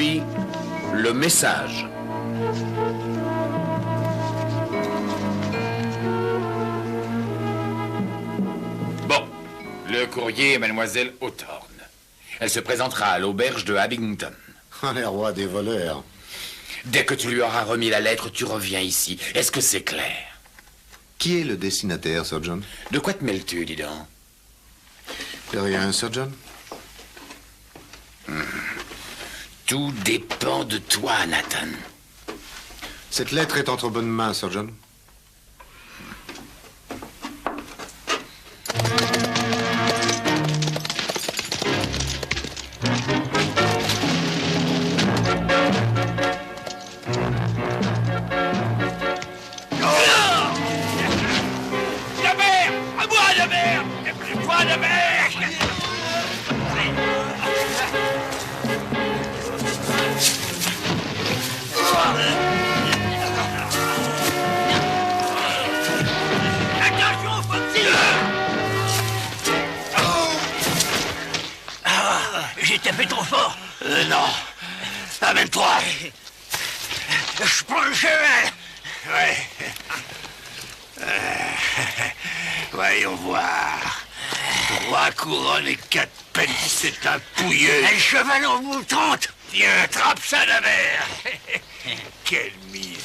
puis le message. Bon, le courrier est Mademoiselle Hawthorne. Elle se présentera à l'auberge de Abington. Oh, les rois des voleurs. Dès que tu lui auras remis la lettre, tu reviens ici. Est-ce que c'est clair? Qui est le destinataire, Sir John? De quoi te mêles-tu, dis donc? De rien, Sir John. Tout dépend de toi, Nathan. Cette lettre est entre bonnes mains, Sir John. J'ai tapé trop fort. Non. Amène-toi. Je prends le cheval. Ouais. Voyons voir. 3 couronnes et 4 pence, c'est un pouilleux. Un cheval en vaut 30. Tiens, attrape ça, la mère. Quelle misère.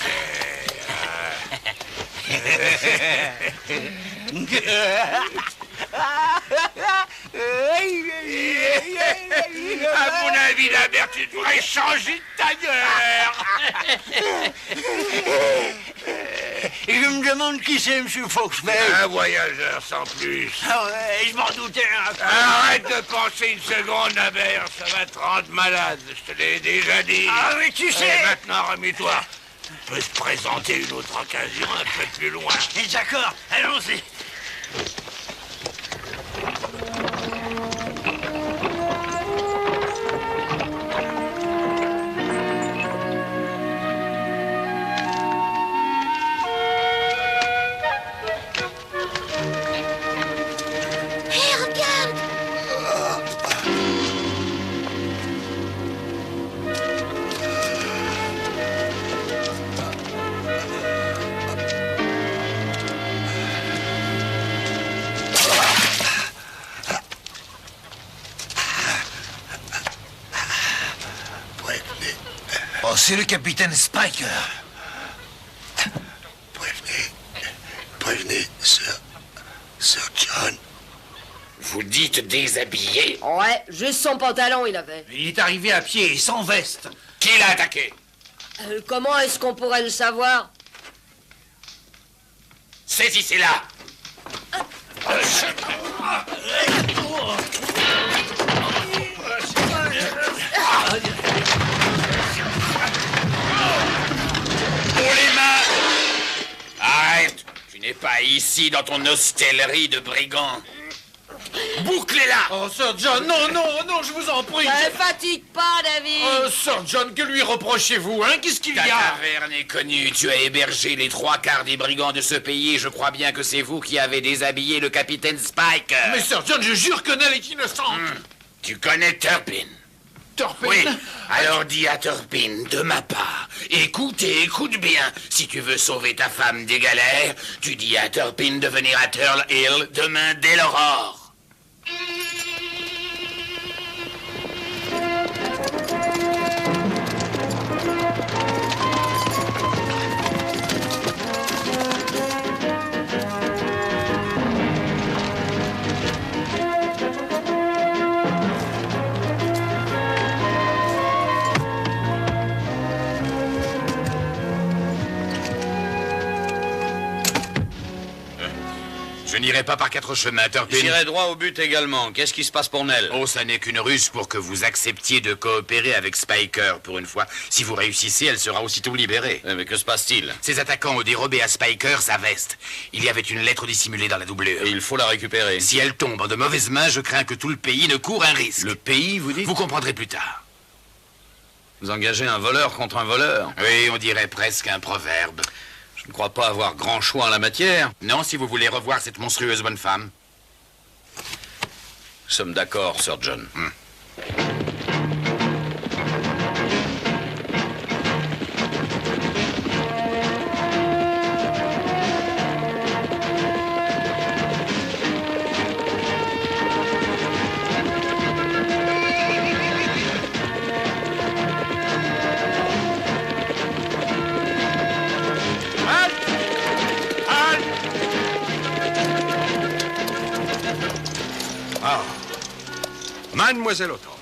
À mon avis, la mère, tu devrais changer de tailleur. Et je me demande qui c'est, monsieur Foxbell. Un voyageur sans plus. Ah ouais, je m'en doutais un peu. Arrête de penser une seconde, la mère, ça va te rendre malade. Je te l'ai déjà dit. Ah oui, tu sais. Et maintenant, remets-toi. On peut se présenter une autre occasion un peu plus loin. D'accord, allons-y. Oh, c'est le capitaine Spiker. Prévenez, Sir John. Vous dites déshabillé? Ouais, juste son pantalon, il avait. Il est arrivé à pied et sans veste. Qui l'a attaqué? Comment est-ce qu'on pourrait le savoir? Saisissez-la! Pour les mains! Arrête! Tu n'es pas ici dans ton hostellerie de brigand. Bouclez-la! Oh, Sir John, non, je vous en prie. Fatigue pas, David. Sir John, que lui reprochez-vous, hein? Qu'est-ce qu'il y Ta a? taverne est connue. Tu as hébergé les 3/4 des brigands de ce pays et je crois bien que c'est vous qui avez déshabillé le capitaine Spike. Mais Sir John, je jure que Nell est innocente. Tu connais Turpin? Turpin? Oui, alors dis à Turpin, de ma part, écoute et écoute bien. Si tu veux sauver ta femme des galères, tu dis à Turpin de venir à Turtle Hill demain dès l'aurore. Je n'irai pas par 4 chemins, Turpin. J'irai droit au but également. Qu'est-ce qui se passe pour Nell? Oh, ça n'est qu'une ruse pour que vous acceptiez de coopérer avec Spiker pour une fois. Si vous réussissez, elle sera aussitôt libérée. Mais que se passe-t-il? Ces attaquants ont dérobé à Spiker sa veste. Il y avait une lettre dissimulée dans la doublure. Et il faut la récupérer. Si elle tombe en de mauvaises mains, je crains que tout le pays ne court un risque. Le pays, vous dites? Vous comprendrez plus tard. Vous engagez un voleur contre un voleur? Oui, on dirait presque un proverbe. Je ne crois pas avoir grand choix en la matière. Non, si vous voulez revoir cette monstrueuse bonne femme. Nous sommes d'accord, Sir John. Mademoiselle Hawthorne.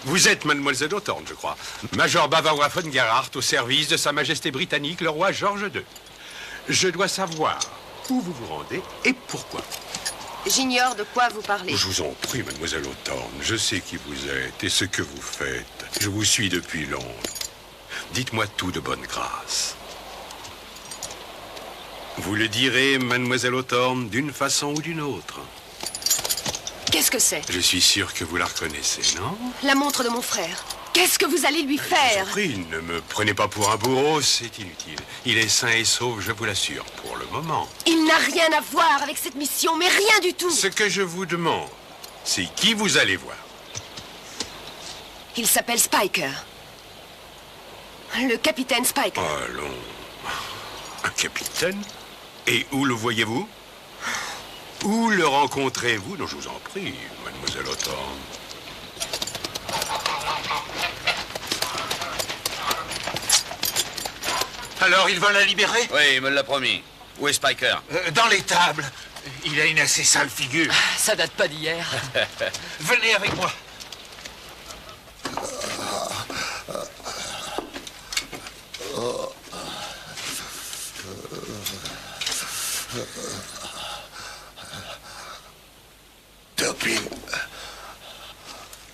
Vous êtes Mademoiselle Hawthorne, je crois. Major Bavarois von Gerhardt au service de Sa Majesté britannique, le roi George II. Je dois savoir où vous vous rendez et pourquoi. J'ignore de quoi vous parlez. Je vous en prie, Mademoiselle Hawthorne. Je sais qui vous êtes et ce que vous faites. Je vous suis depuis Londres. Dites-moi tout de bonne grâce. Vous le direz, Mademoiselle Hawthorne, d'une façon ou d'une autre. Qu'est-ce que c'est? Je suis sûr que vous la reconnaissez, non? La montre de mon frère. Qu'est-ce que vous allez lui faire? Je vous en prie, ne me prenez pas pour un bourreau, c'est inutile. Il est sain et sauf, je vous l'assure, pour le moment. Il n'a rien à voir avec cette mission, mais rien du tout. Ce que je vous demande, c'est qui vous allez voir. Il s'appelle Spiker. Le capitaine Spiker. Allons. Un capitaine? Et où le voyez-vous? Où le rencontrez-vous? Non, je vous en prie, Mademoiselle Hawthorne. Alors, ils veulent la libérer? Oui, il me l'a promis. Où est Spiker? Dans l'étable. Il a une assez sale figure. Ça date pas d'hier. Venez avec moi. Turpin.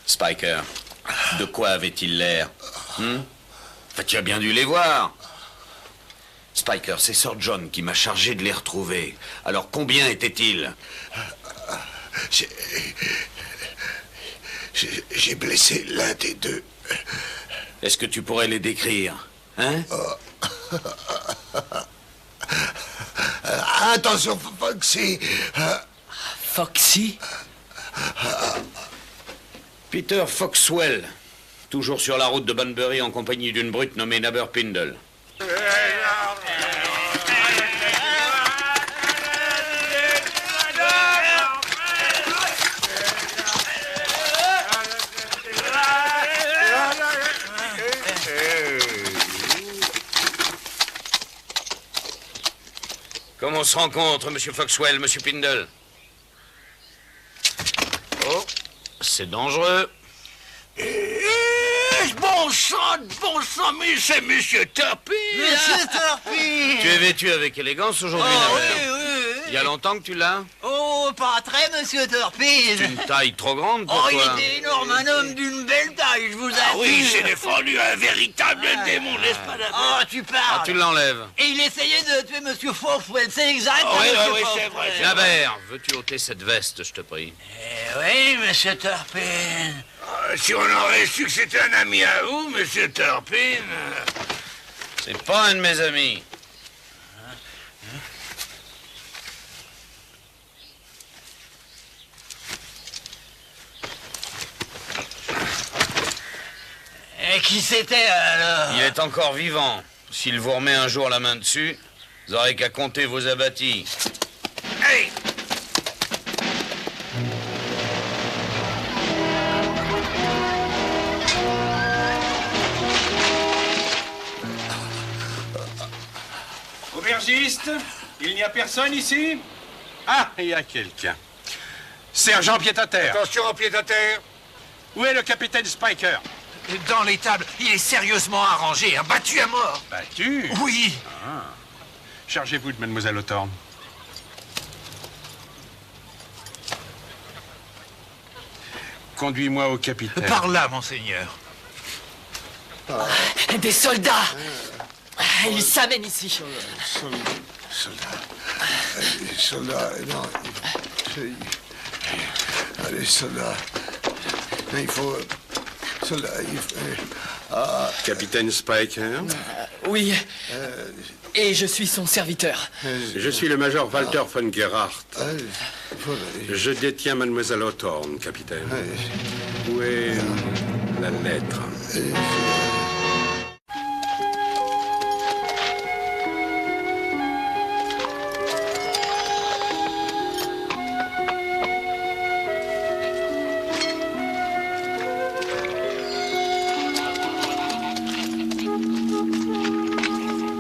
Spiker, de quoi avait-il l'air? Enfin, tu as bien dû les voir. Spiker, c'est Sir John qui m'a chargé de les retrouver. Alors, combien étaient-ils? J'ai blessé l'un des deux. Est-ce que tu pourrais les décrire? Hein? Attention, Foxy. Foxy? Peter Foxwell, toujours sur la route de Bunbury en compagnie d'une brute nommée Nabber Pindle. Comment on se rencontre, Monsieur Foxwell, Monsieur Pindle? Oh, c'est dangereux. Bon sang, mais c'est Monsieur Turpin. Monsieur Turpin. Tu es vêtu avec élégance aujourd'hui, Nabber. Oui. Il y a longtemps que tu l'as? Oh, pas très, Monsieur Turpin. C'est une taille trop grande pour Oh, toi. il était énorme, un homme d'une belle taille, je vous assure. Ah oui, j'ai défendu un véritable démon, n'est-ce pas, Nabber? Oh, tu parles. Ah, tu l'enlèves. Et il essayait de tuer Monsieur Foxwell, c'est exact. Oui, Monsieur oui, c'est Foxwell. vrai. Nabber, veux-tu ôter cette veste, je te prie? Oui, Monsieur Turpin. Si on aurait su que c'était un ami à vous, Monsieur Turpin. C'est pas un de mes amis. Et qui c'était alors? Il est encore vivant. S'il vous remet un jour la main dessus, vous aurez qu'à compter vos abattis. Hey! Aubergiste, il n'y a personne ici? Ah, il y a quelqu'un. Sergent pied-à-terre. Attention au pied-à-terre. Où est le capitaine Spiker? Dans l'étable, il est sérieusement arrangé, battu à mort. Battu? Oui. Chargez-vous de Mademoiselle Hawthorne. Conduis-moi au capitaine. Par là, monseigneur. Des soldats! Ils s'amènent ici. Soldats, non. Allez, soldats. Il faut... Soldats, il faut... Capitaine Spiker? Oui. Et je suis son serviteur. Je suis le major Walter von Gerhardt. Je détiens Mademoiselle Hawthorne, capitaine. Où est la lettre?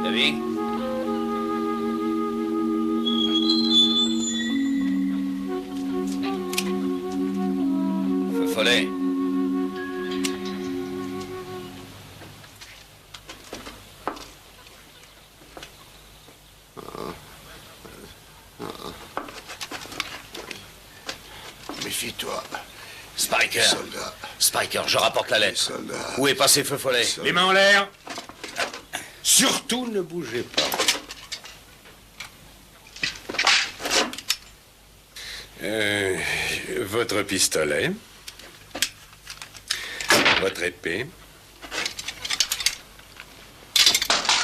David? Feu follet. Méfie-toi. Spiker. Soldat. Spiker, je rapporte la lettre. Soldat. Où est passé Feu Follet? Les mains en l'air. Surtout ne bougez pas. Votre pistolet. Votre épée.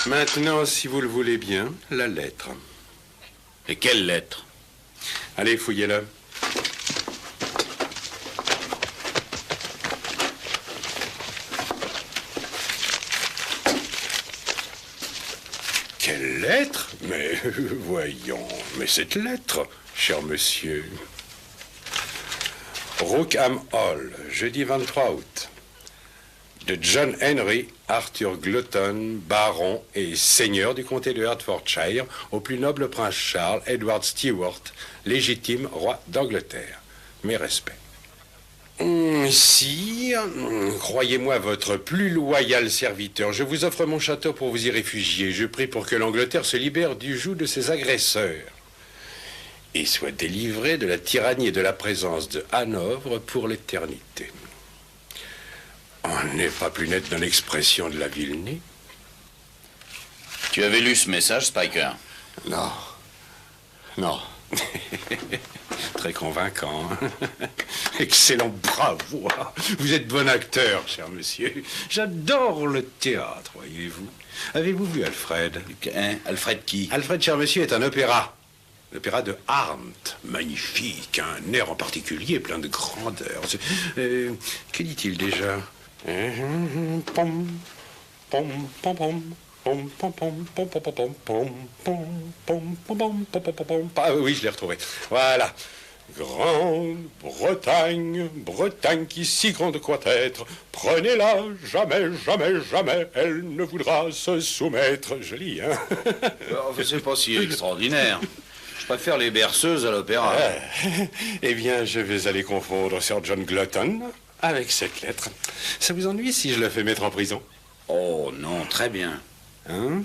Maintenant, si vous le voulez bien, la lettre. Et quelle lettre? Allez, fouillez-le. Quelle lettre? Mais voyons, mais cette lettre, cher monsieur. Rookham Hall, jeudi 23 août. De John Henry, Arthur Glutton, baron et seigneur du comté de Hertfordshire, au plus noble prince Charles Edward Stewart, légitime roi d'Angleterre. Mes respects. Sire, croyez-moi votre plus loyal serviteur. Je vous offre mon château pour vous y réfugier. Je prie pour que l'Angleterre se libère du joug de ses agresseurs et soit délivrée de la tyrannie et de la présence de Hanovre pour l'éternité. On n'est pas plus net dans l'expression de la Villeneuve. Tu avais lu ce message, Spiker? Non. Non. Très convaincant. Excellent, bravo. Vous êtes bon acteur, cher monsieur. J'adore le théâtre, voyez-vous. Avez-vous vu Alfred? Alfred qui? Alfred, cher monsieur, est un opéra. L'opéra de Arndt. Magnifique, un air en particulier, plein de grandeur. Que dit-il déjà? Pom, pom, pom, pom. Ah oui, je l'ai retrouvé. Voilà. Grande-Bretagne, Bretagne qui si grande croit être, prenez-la, jamais, jamais, jamais, elle ne voudra se soumettre. Joli, hein? C'est pas si extraordinaire. Je préfère les berceuses à l'opéra. Eh bien, je vais aller confondre Sir John Glutton avec cette lettre. Ça vous ennuie si je la fais mettre en prison? Oh non, très bien. Hein?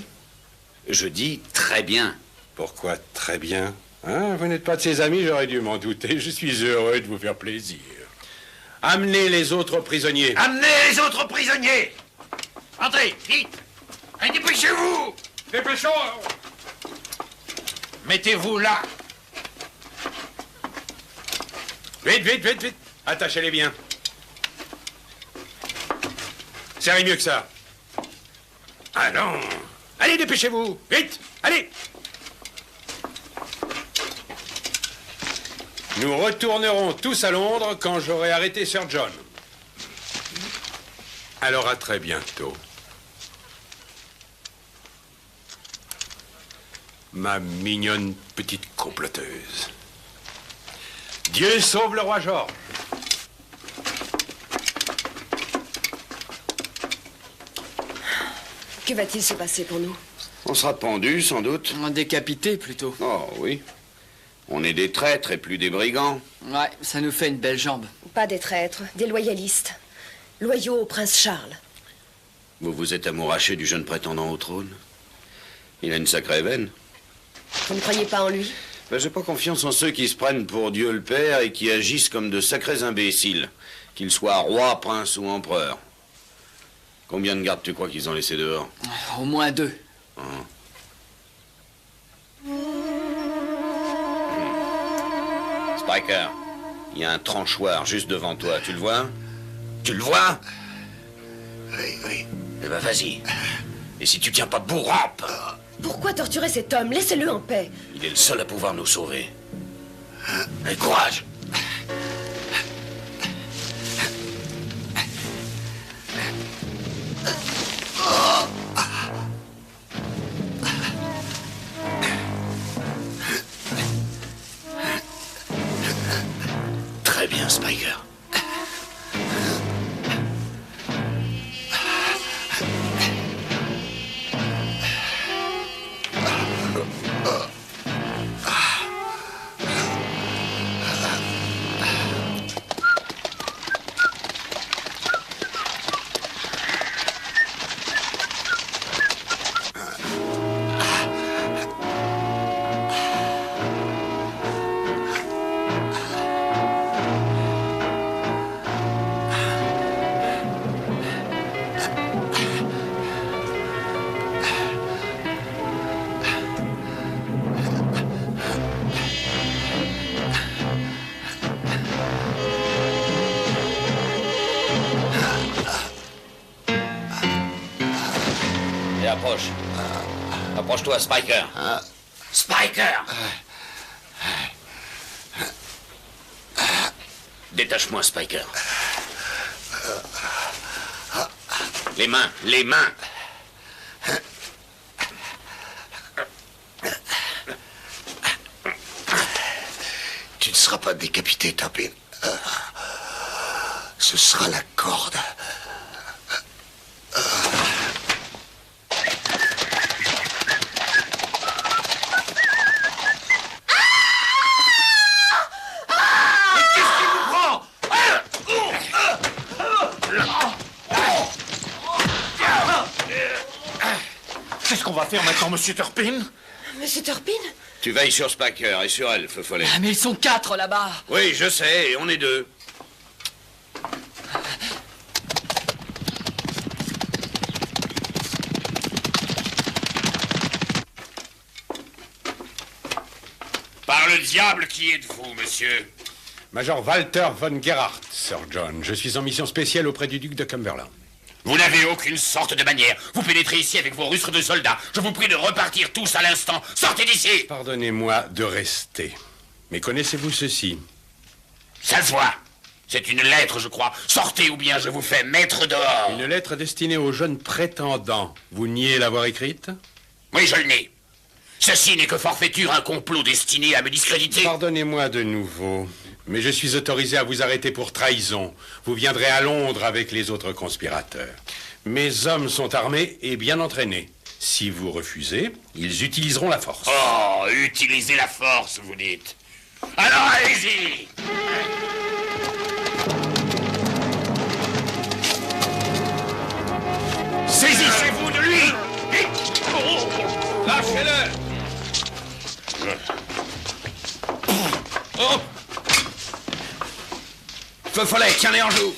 Je dis très bien. Pourquoi très bien? Hein? Vous n'êtes pas de ses amis, j'aurais dû m'en douter. Je suis heureux de vous faire plaisir. Amenez les autres prisonniers. Amenez les autres prisonniers! Entrez, vite! Allez, dépêchez-vous! Dépêchons. Mettez-vous là. Vite, vite, vite, vite. Attachez-les bien. Serrez mieux que ça. Allons. Allez, dépêchez-vous. Vite, allez. Nous retournerons tous à Londres quand j'aurai arrêté Sir John. Alors à très bientôt. Ma mignonne petite comploteuse. Dieu sauve le roi George. Que va-t-il se passer pour nous? On sera pendu, sans doute. Décapité, plutôt. Oh, oui. On est des traîtres et plus des brigands. Ouais, ça nous fait une belle jambe. Pas des traîtres, des loyalistes. Loyaux au prince Charles. Vous vous êtes amouraché du jeune prétendant au trône? Il a une sacrée veine. Vous ne croyez pas en lui? Ben, j'ai pas confiance en ceux qui se prennent pour Dieu le Père et qui agissent comme de sacrés imbéciles, qu'ils soient rois, princes ou empereurs. Combien de gardes tu crois qu'ils ont laissé dehors? Au moins 2. Hein? Spiker, il y a un tranchoir juste devant toi, tu le vois? Tu le vois? Oui, oui. Eh ben vas-y. Et si tu tiens pas debout, rampe! Pourquoi torturer cet homme? Laissez-le en paix. Il est le seul à pouvoir nous sauver. Allez, courage! Très bien, Spiker. Et approche. Approche-toi, Spiker. Spiker! Détache-moi, Spiker. Les mains, les mains. Tu ne seras pas décapité, Turpin. Ce sera la corde. Qu'est-ce qu'on va faire maintenant, monsieur Turpin? Monsieur Turpin? Tu veilles sur Spiker et sur elle, Feu Follet. Ah, mais ils sont 4 là-bas. Oui, je sais, et on est 2. Par le diable, qui êtes-vous, monsieur? Major Walter von Gerhardt, Sir John. Je suis en mission spéciale auprès du duc de Cumberland. Vous n'avez aucune sorte de manière. Vous pénétrez ici avec vos rustres de soldats. Je vous prie de repartir tous à l'instant. Sortez d'ici! Pardonnez-moi de rester. Mais connaissez-vous ceci? Ça se voit. C'est une lettre, je crois. Sortez ou bien je vous fais mettre dehors. Une lettre destinée au jeune prétendant. Vous niez l'avoir écrite? Oui, je le nie. Ceci n'est que forfaiture, un complot destiné à me discréditer. Pardonnez-moi de nouveau, mais je suis autorisé à vous arrêter pour trahison. Vous viendrez à Londres avec les autres conspirateurs. Mes hommes sont armés et bien entraînés. Si vous refusez, ils utiliseront la force. Oh, utilisez la force, vous dites. Alors allez-y! Saisissez-vous de lui! Lâchez-le! Oh! Feu Follet, tiens-les en joue!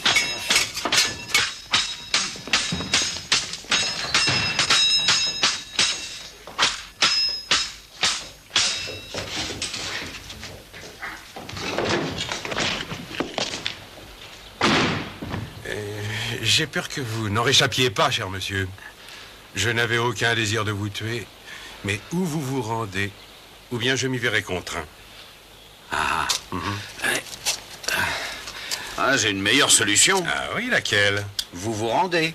J'ai peur que vous n'en réchappiez pas, cher monsieur. Je n'avais aucun désir de vous tuer, mais où vous vous rendez, ou bien je m'y verrai contraint. Ah. Ah, j'ai une meilleure solution. Ah oui, laquelle? Vous vous rendez.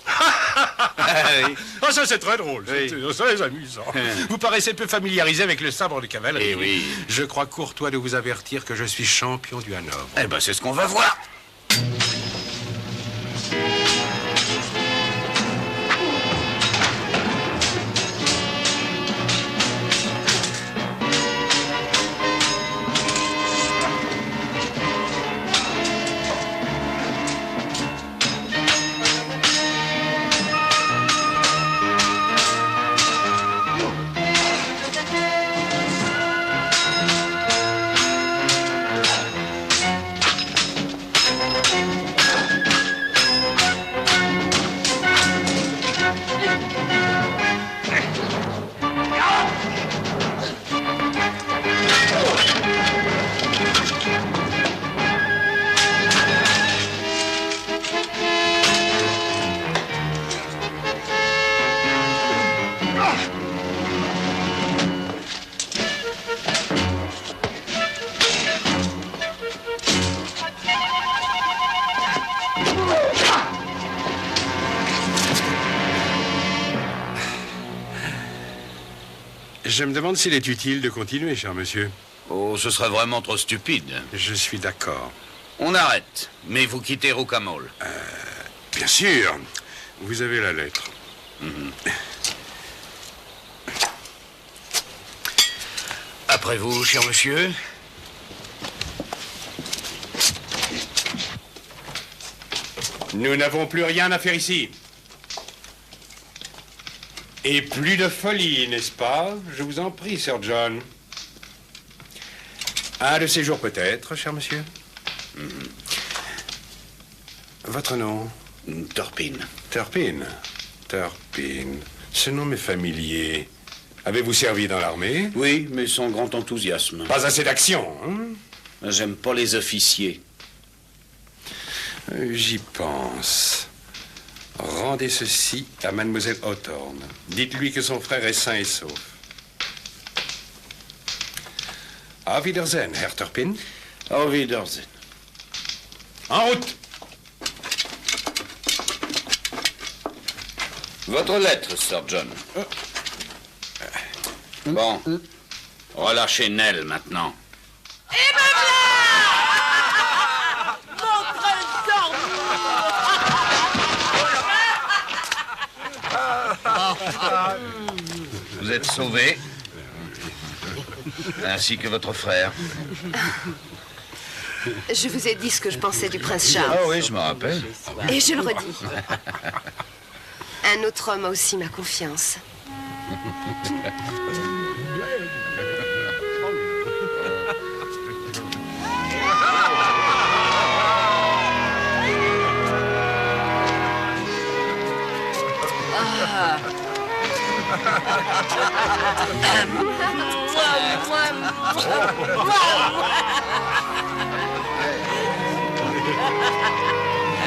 Ah, ça c'est très drôle, Oui. c'est très amusant. Vous paraissez peu familiarisé avec le sabre de cavalerie. Eh oui. Je crois courtois de vous avertir que je suis champion du Hanovre. Eh ben, c'est ce qu'on va voir. Je me demande s'il est utile de continuer, cher monsieur. Oh, ce serait vraiment trop stupide. Je suis d'accord. On arrête, mais vous quittez Rocamole. Bien sûr. Vous avez la lettre. Après vous, cher monsieur. Nous n'avons plus rien à faire ici. Et plus de folie, n'est-ce pas? Je vous en prie, Sir John. Un de ces jours peut-être, cher monsieur. Votre nom? Turpin. Turpin. Turpin. Ce nom m'est familier. Avez-vous servi dans l'armée? Oui, mais sans grand enthousiasme. Pas assez d'action, hein? J'aime pas les officiers. J'y pense. Rendez ceci à Mademoiselle Hawthorne. Dites-lui que son frère est sain et sauf. Auf Wiedersehen, Herr Turpin. Auf Wiedersehen. En route! Votre lettre, Sir John. Bon. Relâchez Nell maintenant. Et ben voilà! Notre Vous êtes sauvé. Ainsi que votre frère. Je vous ai dit ce que je pensais du prince Charles. Ah oui, je me rappelle. Et je le redis. Un autre homme a aussi ma confiance.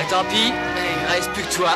Tant pis, il reste plus que toi.